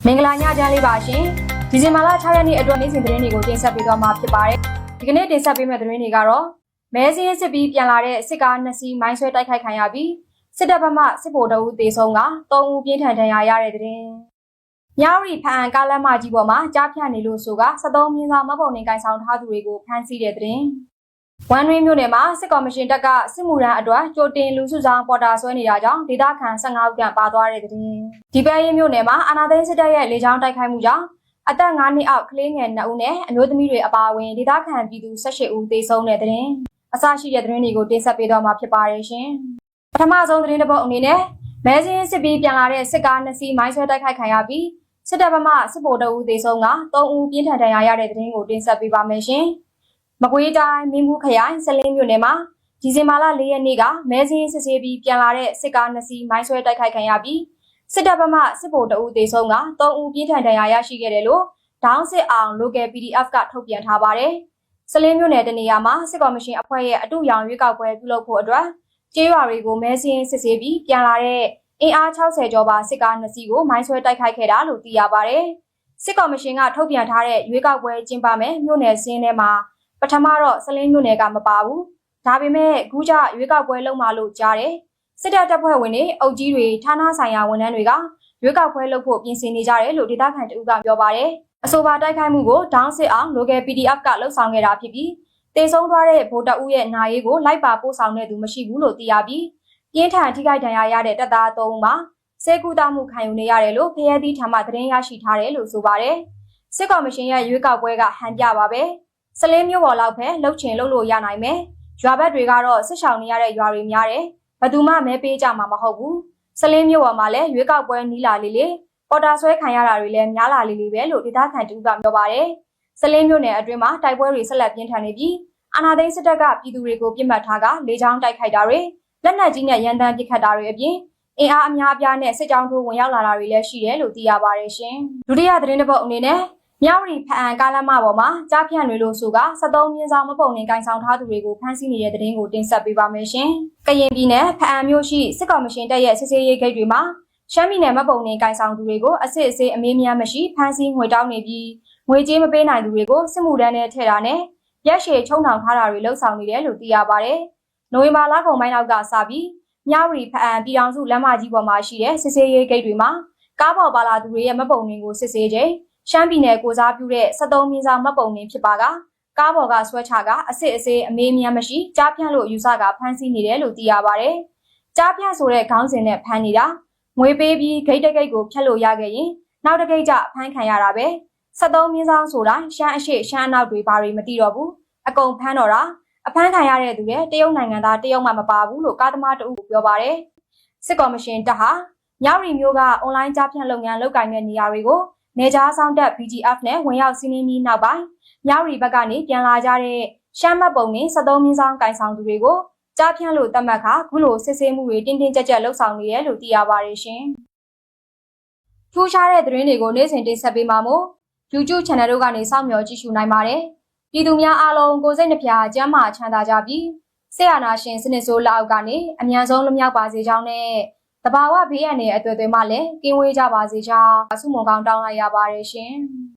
မင်္ဂလာညချမ်းလေးပါရှင်ဒီဇင်ဘာလ6ရက်နေ့အတွက်နေ့စဉ်သတင်းတွေကိုတင်ဆက်ပေးသွားမှာဖြစ်ပါတယ်ဒီကနေ့တင်ဆက်ပေးမယ့်သတင်းတွေကတော့မဲစင်းစစ်ပြီးပြန်လာတဲ့စစ်ကား2စီးမိုင်းဆွဲတိုက်ခိုက်ခံရပြီးစစ်တပ်ဘက်မှစစ်ဗိုလ်တပ်ဦးတေဆုံးက3ဦးပြင်းထန်ဒဏ်ရာရတဲ့သတင်းမြောက်ရီဖန်ကားလမ်းမကြီးပေါ်မှာကြားဖြတ်နေလို့ဆိုက73မြင်းသားမပုံနေကိုင်ဆောင်ထားသူတွေကိုဖမ်းဆီးတဲ့သတင်းဝန်တွင်းမြို့နယ်မှာစစ်ကော်မရှင်တပ်ကစစ်မှုရန်အတွက်ကြိုတင်လူစုဆောင်ပေါ်တာဆွဲနေတာကြောင့်ဒေသခံ15ဦးခန့်ပါသွားတဲ့သတင်းဒီပဲရင်မြို့နယ်မှာအာနာသိန်းစစ်တပ်ရဲ့လေကြောင်းတိုက်ခိုက်မှုကြောင့်အသက်9နှစ်အောက်ကလေးငယ်2ဦးနဲ့အမျိုးသမီးတွေအပါအဝင်ဒေသခံပြည်သူ18ဦးသေဆုံးတဲ့သတင်းအစရှိတဲ့သတင်းတွေကိုတင်ဆက်ပေးတော့မှာဖြစ်ပါတယ်ရှင်ပထမဆုံးသတင်းတစ်ပုဒ်အနေနဲ့မဲစင်းစစ်ပြီးပြန်လာတဲ့စစ်ကား2စီးမိုင်းဆွဲတိုက်ခိုက်ခံရပြီးစစ်တပ်ဘက်မှစစ်ဗိုလ်တပ်ဦးသေဆုံးက3ဦးပြင်းထန်ဒဏ်ရာရတဲ့သတင်းကိုတင်ဆက်ပေးပါမယ်ရှင်မကွေးတိုင်းမင်းဘူးခရိုင်စလင်းမြို့နယ်မှာဒီဇင်ဘာလ4ရက်နေ့ကမဲစင်းစစ်ဆေးပြီးပြန်လာတဲ့စစ်ကား2စီးမိုင်းဆွဲတိုက်ခိုက်ခံရပြီးစစ်တပ်ဘက်မှစစ်ဗိုလ်တပ်ဦးသေဆုံးက3ဦးပြင်းထန်ဒဏ်ရာရရှိခဲ့တယ်လို့ဒေါင်းစစ်အောင် local PDF ကထုတ်ပြန်ထားပါတယ်။စလင်းမြို့နယ်တနေရာမှာစစ်ကော်မရှင်အဖွဲ့ရဲ့အတူရောင်ရွေးကောက်ပွဲပြုလုပ်ဖို့အတွက်ကျေးရွာတွေကိုမဲစင်းစစ်ဆေးပြီးပြန်လာတဲ့အင်အား60ကျော်ပါစစ်ကား2စီးကိုမိုင်းဆွဲတိုက်ခိုက်ခဲ့တာလို့သိရပါတယ်။စစ်ကော်မရှင်ကထုတ်ပြန်ထားတဲ့ရွေးကောက်ပွဲကျင်းပမယ်မြို့နယ်စင်းထဲမှာပထမတော့စလင်းမြို့နယ်ကမပါဘူးဒါပေမဲ့ခုကျရွေးကောက်ပွဲလုပ်မှလို့ကြားတယ်စစ်တပ်ဖွဲ့ဝင်တွေအုပ်ကြီးတွေဌာနဆိုင်ရာဝန်ထမ်းတွေကရွေးကောက်ပွဲလုပ်ဖို့ပြင်ဆင်နေကြတယ်လို့ဒေသခံတဦးကပြောပါတယ်အဆိုပါတိုက်ခိုက်မှုကိုဒေါင်းစစ်အောင် local PDF ကလှုပ်ဆောင်ခဲ့တာဖြစ်ပြီးတေဆုံးသွားတဲ့ဗိုလ်တပ်ဦးရဲ့နာရေးကိုလိုက်ပါပို့ဆောင်တဲ့သူမရှိဘူးလို့သိရပြီးပြင်းထန်ထိခိုက်ဒဏ်ရာရတဲ့တပ်သား3ဦးမှာစေကူတာမှုခံယူနေရတယ်လို့ဖရဲသီးထံမှသတင်းရရှိထားတယ်လို့ဆိုပါတယ်စစ်ကော်မရှင်ရဲ့ရွေးကောက်ပွဲကဟန်ပြပါပဲစလင်းမြို့ပေါ်လောက်ပဲလှုပ်ချင်လှုပ်လို့ရနိုင်မယ်ရွာဘက်တွေကတော့စစ်ဆောင်နေရတဲ့ရွာတွေများတယ်ဘယ်သူမှမဲပေးကြမှာမဟုတ်ဘူးစလင်းမြို့ပေါ်မှာလည်းရွေးကောက်ပွဲနီးလာလေးပေါ်တာဆွဲခံရတာတွေလည်းများလာလေးပဲလို့ဒေသခံတူကပြောပါတယ်စလင်းမြို့နယ်အတွင်းမှာတိုက်ပွဲတွေဆက်လက်ပြင်းထန်နေပြီးအာဏာသိမ်းစစ်တပ်ကပြည်သူတွေကိုပြစ်မှတ်ထားကလေကြောင်းတိုက်ခိုက်တာတွေလက်နက်ကြီးနဲ့ရန်တမ်းပစ်ခတ်တာတွေအပြင်အင်အားအများအပြားနဲ့စစ်ကြောင်းထိုးဝင်ရောက်လာတာတွေလည်းရှိတယ်လို့သိရပါတယ်ရှင်ဒုတိယသတင်းတစ်ပုဒ်အနေနဲ့မြောက်ရီဖန်ကားလမ်းမပေါ်မှာကြားဖြန့်တွေလို့ဆိုက73မြင်းဆောင်မပုံနေကိုင်ဆောင်ထားသူတွေကိုဖမ်းဆီးနေတဲ့သတင်းကိုတင်ဆက်ပေးပါမယ်ရှင်။ကရင်ပြည်နယ်ဖန်မြို့ရှိစစ်ကော်မရှင်တပ်ရဲ့စစ်ဆေးရေးဂိတ်တွေမှာရှမ်းပြည်နယ်မပုံနေကိုင်ဆောင်သူတွေကိုအစစ်အဆေးအမေးမြန်းမရှိဖမ်းဆီးငွေတောင်းနေပြီးငွေကြေးမပေးနိုင်သူတွေကိုစစ်မှုထမ်းနဲ့ထည့်တာနဲ့ရက်ရှည်ချုံနှောင်ထားတာတွေလှုပ်ဆောင်နေတယ်လို့သိရပါတယ်။နိုဝင်ဘာလကုန်ပိုင်းလောက်ကစပြီးမြောက်ရီဖန်ပြည်အောင်စုလမ်းမကြီးပေါ်မှာရှိတဲ့စစ်ဆေးရေးဂိတ်တွေမှာကားပေါ်ပါလာသူတွေရဲ့မပုံတွေကိုစစ်ဆေးချိန်ရှမ်းပြည်နယ်ကိုစားပြုတဲ့73မြင်းဆောင်မပုံနေဖြစ်ပါကကားပေါ်ကဆွဲချကအစစ်အဆေးအမေးမြန်းမရှိကြားဖြန့်လို့ယူဆကဖမ်းဆီးနေတယ်လို့သိရပါတယ်။ကြားဖြန့်ဆိုတဲ့ခေါင်းစဉ်နဲ့ဖမ်းနေတာငွေပေးပြီးဂိတ်တကိတ်ကိုဖြတ်လို့ရခဲ့ရင်နောက်တကိတ်ကျဖမ်းခံရတာပဲ73မြင်းဆောင်ဆိုတာရှမ်းအရှိရှမ်းအနောက်တွေဘာတွေမသိတော့ဘူးအကုန်ဖမ်းတော့တာအဖမ်းခံရတဲ့သူတွေတရုတ်နိုင်ငံသားတရုတ်မှမပါဘူးလို့ကားသမားတဦးကပြောပါတယ်။စစ်ကော်မရှင်တပ်ဟာမြောက်ရီမျိုးကအွန်လိုင်းကြားဖြန့်လုပ်ငန်းလုပ်ကိုင်တဲ့နေရာတွေကိုနေကြားဆောင်တပ် BGF နဲ့ဝင်ရောက်စီးနင်းပြီးနောက်ပိုင်းမြောက်ရီဘက်ကနေပြန်လာကြတဲ့ရှမ်းမတ်ပုံနဲ့73မြင်းဆောင်ကိုင်ဆောင်သူတွေကိုကြားဖြန့်လို့တတ်မှတ်ခါခုလိုစစ်ဆေးမှုတွေတင်းတင်းကြပ်ကြပ်လှုပ်ဆောင်နေရလို့သိရပါတယ်ရှင်။ထူးခြားတဲ့သတင်းတွေကိုနေ့စဉ်တင်ဆက်ပေးမှာမို့ YouTube Channel တို့ကနေစောင့်မျှော်ကြည့်ရှုနိုင်ပါတယ်။ပြည်သူများအားလုံးကိုယ်စိတ်နှပြကျန်းမာချမ်းသာကြပြီးဆေးအာနာရှင်စနစ်ဆိုးလက်အောက်ကနေအမြန်ဆုံးလွတ်မြောက်ပါစေကြောင်းနဲ့တဘာဝဘေးအန္တရာယ်အသွယ်သွယ်မှလည်းကင်းဝေးကြပါစေကြောင်းဆုမွန်ကောင်းတောင်းလိုက်ရပါတယ်ရှင်။